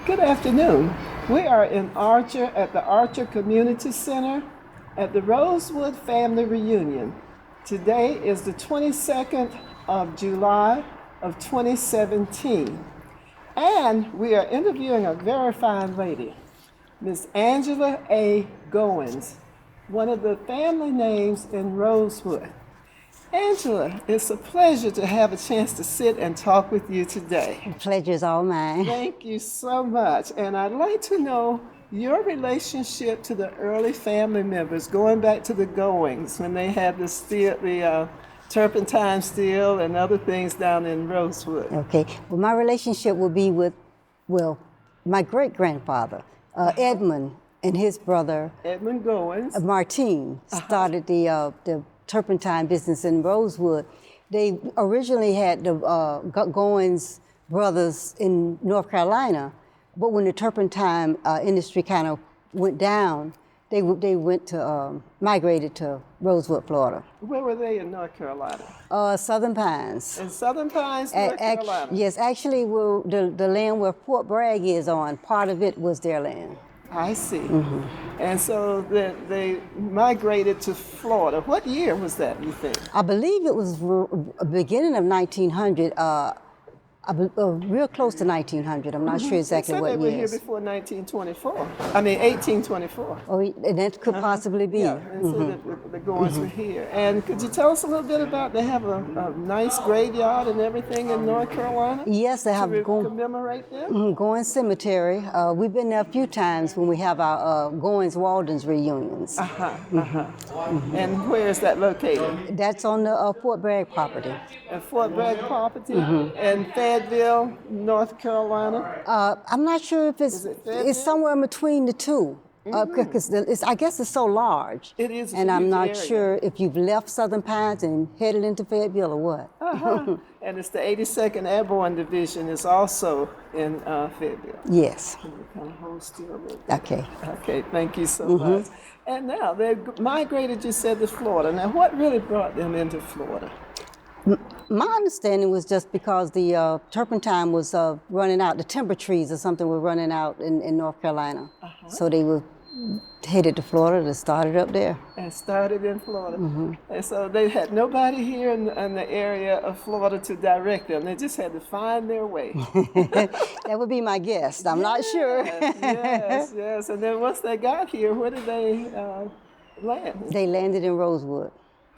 Good afternoon. We are in Archer at the Archer Community Center at the Rosewood Family Reunion. Today is the 22nd of July of 2017. And we are interviewing a very fine lady, Miss Angela A. Goins, one of the family names in Rosewood. Angela, it's a pleasure to have a chance to sit and talk with you today. The pleasure's all mine. Thank you so much. And I'd like to know your relationship to the early family members, going back to the Goins when they had the steel, the turpentine steel and other things down in Rosewood. Okay. Well, my relationship will be with, my great-grandfather, Edmund, and his brother, Edmund Goins. Martine, started the turpentine business in Rosewood. They originally had the Goins brothers in North Carolina, but when the turpentine industry kind of went down, they went to migrated to Rosewood, Florida. Where were they in North Carolina? Southern Pines. In Southern Pines, North Carolina? Yes, actually, the land where Fort Bragg is on, part of it was their land. I see. Mm-hmm. And so they migrated to Florida. What year was that, you think? I believe it was beginning of 1900, real close to 1900. I'm not sure exactly what year. They were here before 1924. I mean, 1824. Oh, and that could possibly be. Yeah, and so the Goins were here. And could you tell us a little bit about, they have a nice graveyard and everything in North Carolina? Yes, they have commemorate them? Goins Cemetery. We've been there a few times when we have our Goins Waldens reunions. And where is that located? That's on the Fort Bragg property. At Fort Bragg property? And Fayetteville, North Carolina? I'm not sure if it's somewhere in between the two. Because I guess it's so large. It is. And I'm not sure if you've left Southern Pines and headed into Fayetteville or what. And it's the 82nd Airborne Division is also in Fayetteville. Yes. Can you kind of hold still a little bit? Okay. Okay, thank you so much. And now they migrated, you said, to Florida. Now, what really brought them into Florida? My understanding was just because the turpentine was running out, the timber trees or something were running out in North Carolina. So they were headed to Florida to start it up there. And started in Florida. And so they had nobody here in the area of Florida to direct them. They just had to find their way. That would be my guess. I'm not sure. Yes. And then once they got here, where did they land? They landed in Rosewood.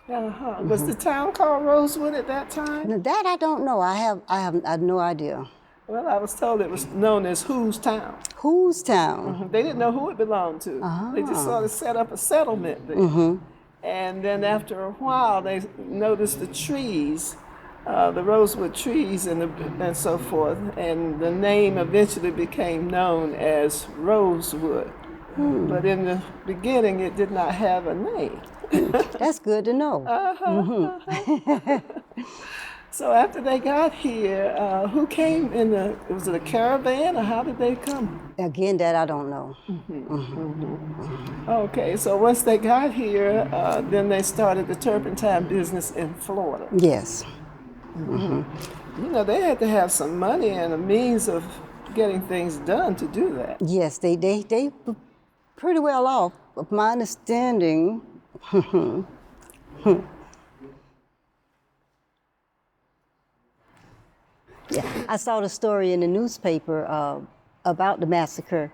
Was the town called Rosewood at that time? Now, that I don't know. I have no idea. Well, I was told it was known as Whose Town. Whose Town? They didn't know who it belonged to. They just sort of set up a settlement there. And then after a while, they noticed the trees, the rosewood trees and so forth, and the name eventually became known as Rosewood. But in the beginning, it did not have a name. That's good to know. So after they got here, who came was it a caravan or how did they come? Again, that I don't know. Okay, so once they got here, then they started the turpentine business in Florida. Yes. You know, they had to have some money and a means of getting things done to do that. Yes, they were pretty well off, of my understanding. Yeah, I saw the story in the newspaper about the massacre,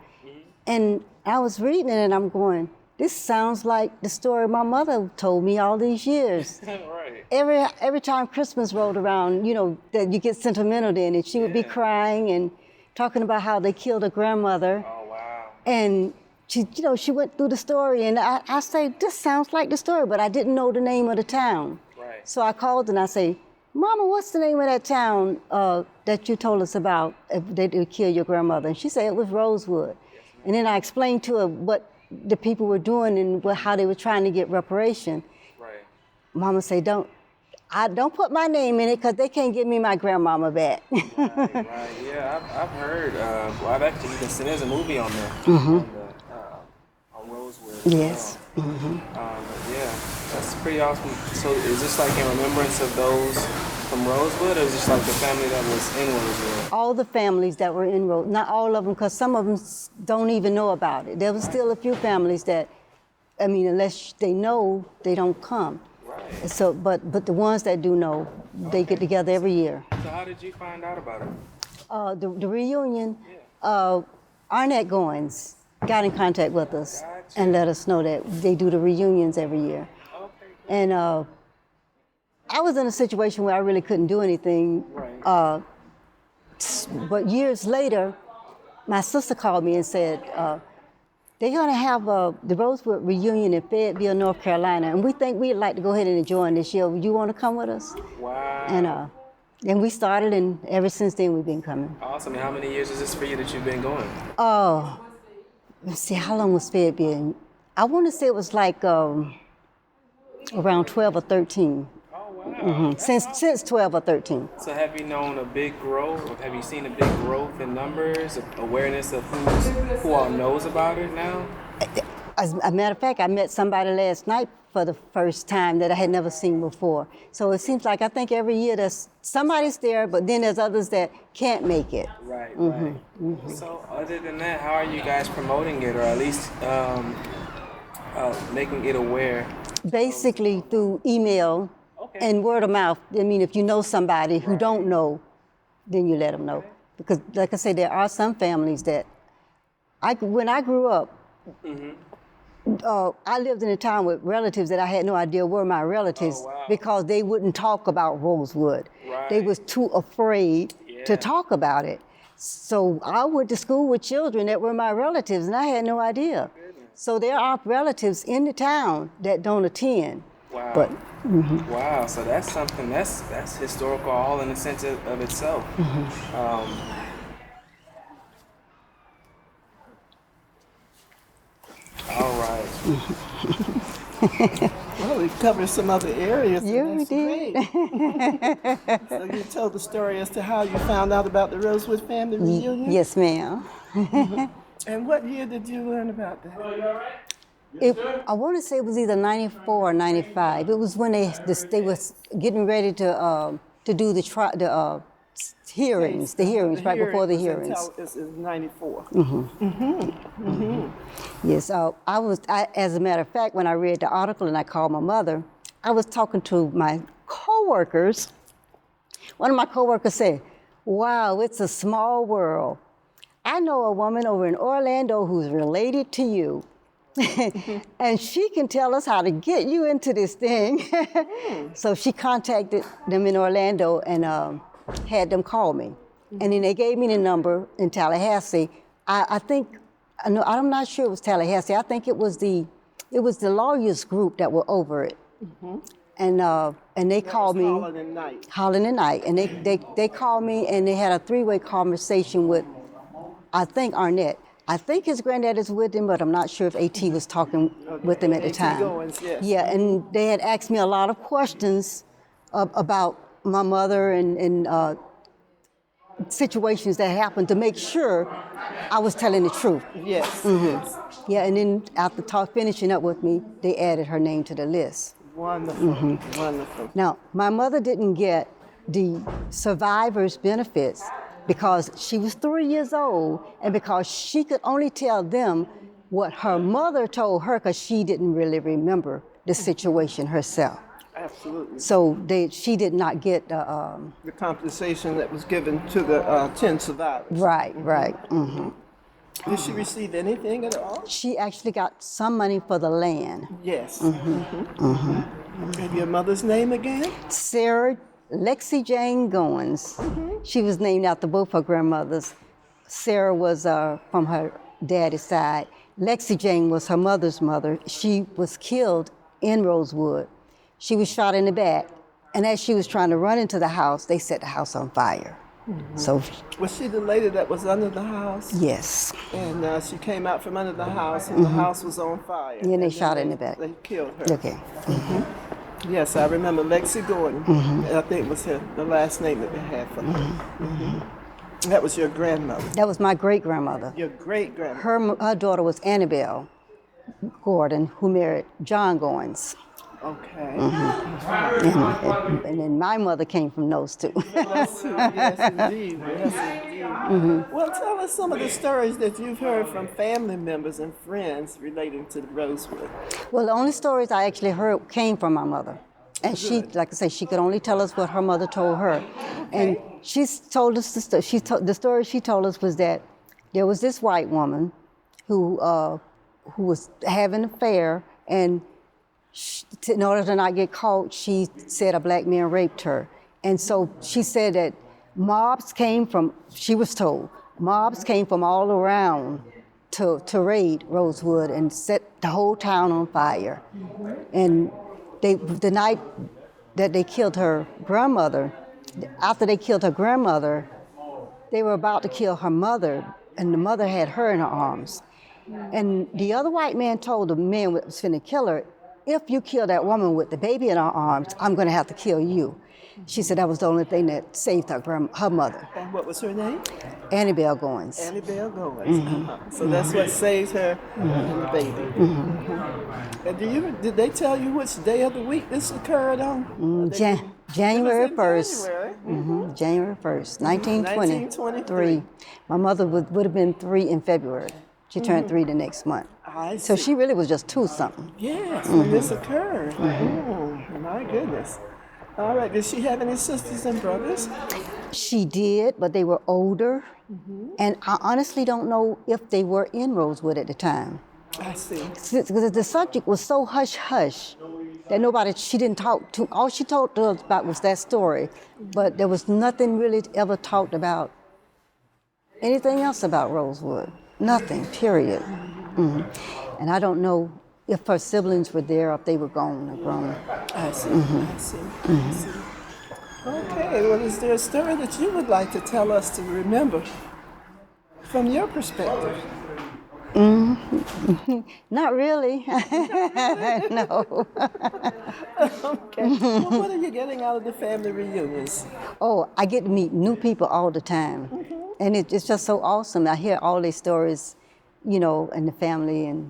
and I was reading it, and I'm going, this sounds like the story my mother told me all these years. Right. Every time Christmas rolled around, you know, that you get sentimental then, and she would be crying and talking about how they killed her grandmother. Oh, wow. And she went through the story, and I say, this sounds like the story, but I didn't know the name of the town. Right. So I called and I say, Mama, what's the name of that town that you told us about that they killed your grandmother? And she said it was Rosewood. And then I explained to her what the people were doing and how they were trying to get reparation. Right. Mama said, don't put my name in it because they can't give me my grandmama back. Right. Yeah, I've heard. I've actually even seen there's a movie on there. On Rosewood. Yes. But yeah, that's pretty awesome. So is this like in remembrance of those from Rosewood, or is it just like the family that was in Rosewood? All the families that were in Rosewood, not all of them, because some of them don't even know about it. There was still a few families that, I mean, unless they know, they don't come. Right. So, but the ones that do know, they get together every year. So how did you find out about it? The reunion, Arnett Goins got in contact with us and let us know that they do the reunions every year. Okay. And I was in a situation where I really couldn't do anything. Right. But years later, my sister called me and said, they're going to have the Rosewood reunion in Fayetteville, North Carolina, and we think we'd like to go ahead and join this year. Would you want to come with us? Wow. And we started, and ever since then we've been coming. Awesome. And how many years is this for you that you've been going? Oh, let's see, how long was Fayetteville? I want to say it was like around 12 or 13. Oh, wow. Mm-hmm. Since 12 or 13. So have you known a big growth, or have you seen a big growth in numbers, awareness of who all knows about it now? As a matter of fact, I met somebody last night for the first time that I had never seen before. So it seems like I think every year there's somebody's there, but then there's others that can't make it. Right, right. Mm-hmm. So other than that, how are you guys promoting it, or at least making it aware? Basically through email and word of mouth. I mean, if you know somebody who don't know, then you let them know. Because like I said, there are some families that, when I grew up, I lived in a town with relatives that I had no idea were my relatives because they wouldn't talk about Rosewood. Right. They was too afraid to talk about it. So I went to school with children that were my relatives, and I had no idea. So there are relatives in the town that don't attend. Wow. But, Wow, so that's something that's historical all in the sense of itself. All right. Well, we covered some other areas. Yeah, and we that's did. Great. So you told the story as to how you found out about the Rosewood Family reunion? Yes, ma'am. And what year did you learn about that? I want to say it was either 94 or 95. It was when they was getting ready to do the hearings right before the hearings. It's 94. Yes, as a matter of fact, when I read the article and I called my mother, I was talking to my coworkers. One of my coworkers said, "Wow, it's a small world. I know a woman over in Orlando who's related to you." And she can tell us how to get you into this thing. So she contacted them in Orlando and had them call me. And then they gave me the number in Tallahassee. I'm not sure it was Tallahassee. I think it was the lawyers group that were over it. And they called me. Holland and Knight. And they called me and they had a three-way conversation with, I think, Arnett. I think his granddad is with him, but I'm not sure if AT was talking with him at the time. Goins, yes. Yeah, and they had asked me a lot of questions about my mother and situations that happened to make sure I was telling the truth. Yes. Yes. Yeah, and then after finishing up with me, they added her name to the list. Wonderful. Wonderful. Now, my mother didn't get the survivor's benefits because she was 3 years old and because she could only tell them what her mother told her because she didn't really remember the situation herself. Absolutely. So she did not get the compensation that was given to the 10 survivors. Right. Did she receive anything at all? She actually got some money for the land. Yes. And your mother's name again? Sarah Lexi Jane Goins. She was named after both her grandmothers. Sarah was from her daddy's side. Lexi Jane was her mother's mother. She was killed in Rosewood. She was shot in the back. And as she was trying to run into the house, they set the house on fire. So, was she the lady that was under the house? Yes. And she came out from under the house and the house was on fire. And they shot her in the back. They killed her. Okay. Yes, I remember Lexi Gordon. I think it was the last name that they had for her. That was your grandmother. That was my great-grandmother. Your great-grandmother. Her daughter was Annabelle Gordon, who married John Goins. Okay. And then my mother came from those two. Yes, indeed. Yes, indeed. Well, tell us some of the stories that you've heard from family members and friends relating to Rosewood. Well, the only stories I actually heard came from my mother. And she, like I say, she could only tell us what her mother told her. And she's told us the story she told us was that there was this white woman who was having an affair, and in order to not get caught, she said a black man raped her. And so she said that she was told, mobs came from all around to raid Rosewood and set the whole town on fire. And the night that they killed her grandmother, after they killed her grandmother, they were about to kill her mother, and the mother had her in her arms. And the other white man told the man that was finna kill her, if you kill that woman with the baby in her arms, I'm gonna have to kill you. She said that was the only thing that saved her mother. And what was her name? Annabelle Goins. Annabelle Goins. So that's what saved her and the baby. And did they tell you which day of the week this occurred on? January 1st. January. January 1st, 1923. My mother would have been 3 in February. She turned 3 the next month. So she really was just 2-something. Yes, when this occurred. Oh, my goodness. All right, did she have any sisters and brothers? She did, but they were older. And I honestly don't know if they were in Rosewood at the time. I see. Because the subject was so hush-hush that she didn't talk to. All she talked to us about was that story. But there was nothing really ever talked about anything else about Rosewood. Nothing, period. And I don't know if her siblings were there or if they were gone or grown. I see, I see. Okay, well, is there a story that you would like to tell us to remember from your perspective? Not really. No. Okay. Well, what are you getting out of the family reunions? Oh, I get to meet new people all the time. And it's just so awesome. I hear all these stories, in the family, and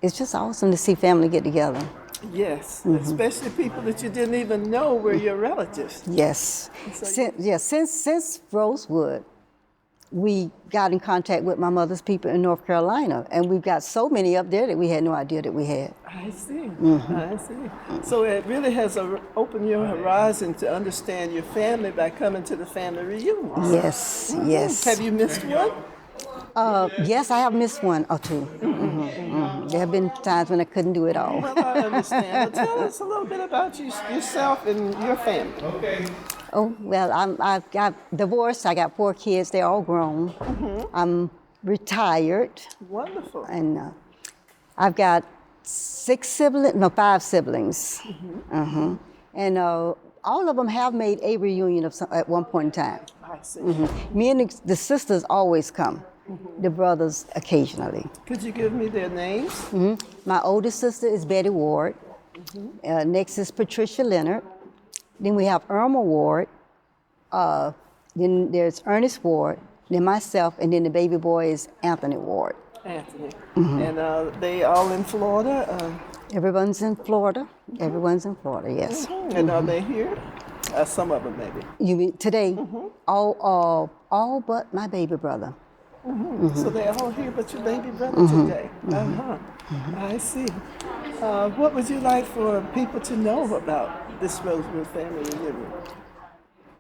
it's just awesome to see family get together. Yes, especially people that you didn't even know were your relatives. Yes. Since Rosewood, we got in contact with my mother's people in North Carolina, and we've got so many up there that we had no idea that we had. I see. I see. So it really has opened your horizon to understand your family by coming to the family reunions. Yes, yes. Have you missed one? Yes, I have missed one or two. There have been times when I couldn't do it all. Well, I understand. Well, tell us a little bit about yourself and your family. Okay. Oh, well, I've got divorced. I got 4 kids. They're all grown. I'm retired. Wonderful. And I've got 5 siblings. And all of them have made a reunion at one point in time. I see. Me and the sisters always come. The brothers occasionally. Could you give me their names? My oldest sister is Betty Ward. Next is Patricia Leonard. Then we have Irma Ward. Then there's Ernest Ward. Then myself, and then the baby boy is Anthony Ward. Anthony. And they all in Florida? Everyone's in Florida. Everyone's in Florida, yes. And are they here? Some of them, maybe. You mean today? All but my baby brother. So they're all here but your baby brother today? I see. What would you like for people to know about this Rosewood family reunion?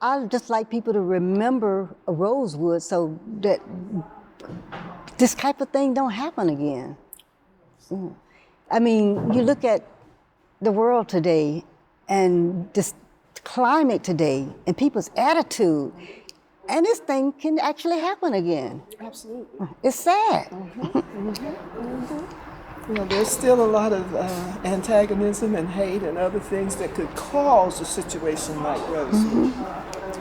I'd just like people to remember Rosewood so that this type of thing don't happen again. I mean, you look at the world today and this climate today and people's attitude, and this thing can actually happen again. Absolutely. It's sad. There's still a lot of antagonism and hate and other things that could cause a situation like Rosewood.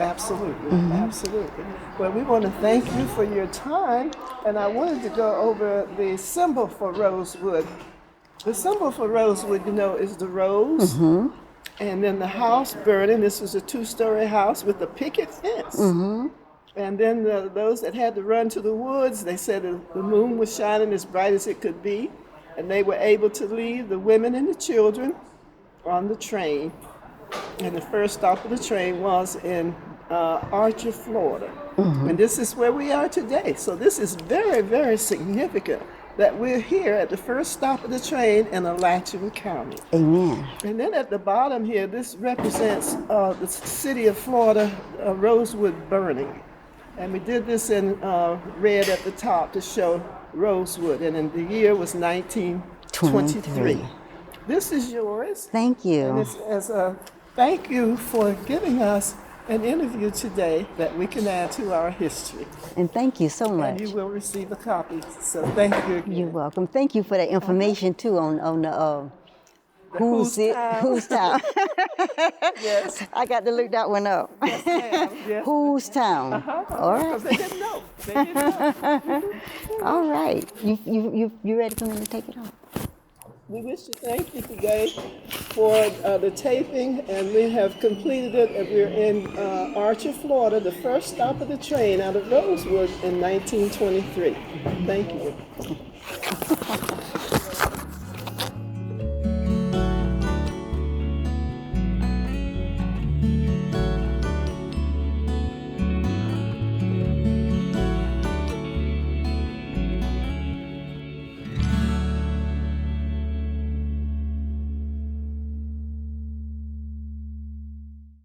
Absolutely, absolutely. Well, we want to thank you for your time, and I wanted to go over the symbol for Rosewood. The symbol for Rosewood, is the rose, and then the house burning. This was a 2-story house with a picket fence. And then those that had to run to the woods, they said the moon was shining as bright as it could be, and they were able to leave the women and the children on the train, and the first stop of the train was in Archer, Florida. And this is where we are today. So this is very, very significant that we're here at the first stop of the train in Alachua County. Amen. And then at the bottom here, this represents the city of Florida, Rosewood burning. And we did this in red at the top to show Rosewood, and in the year was 1923. This is yours. Thank you. And it's as a thank you for giving us an interview today that we can add to our history. And thank you so much. And you will receive a copy. So thank you again. You're welcome. Thank you for that information too on the who's town. Yes. I got to look that one up. Yes, ma'am. Yes. Whose town? All Because right. they didn't know. They didn't know. All right. You ready for me to take it off? We wish to thank you today for the taping, and we have completed it. And we're in Archer, Florida, the first stop of the train out of Rosewood in 1923. Thank you.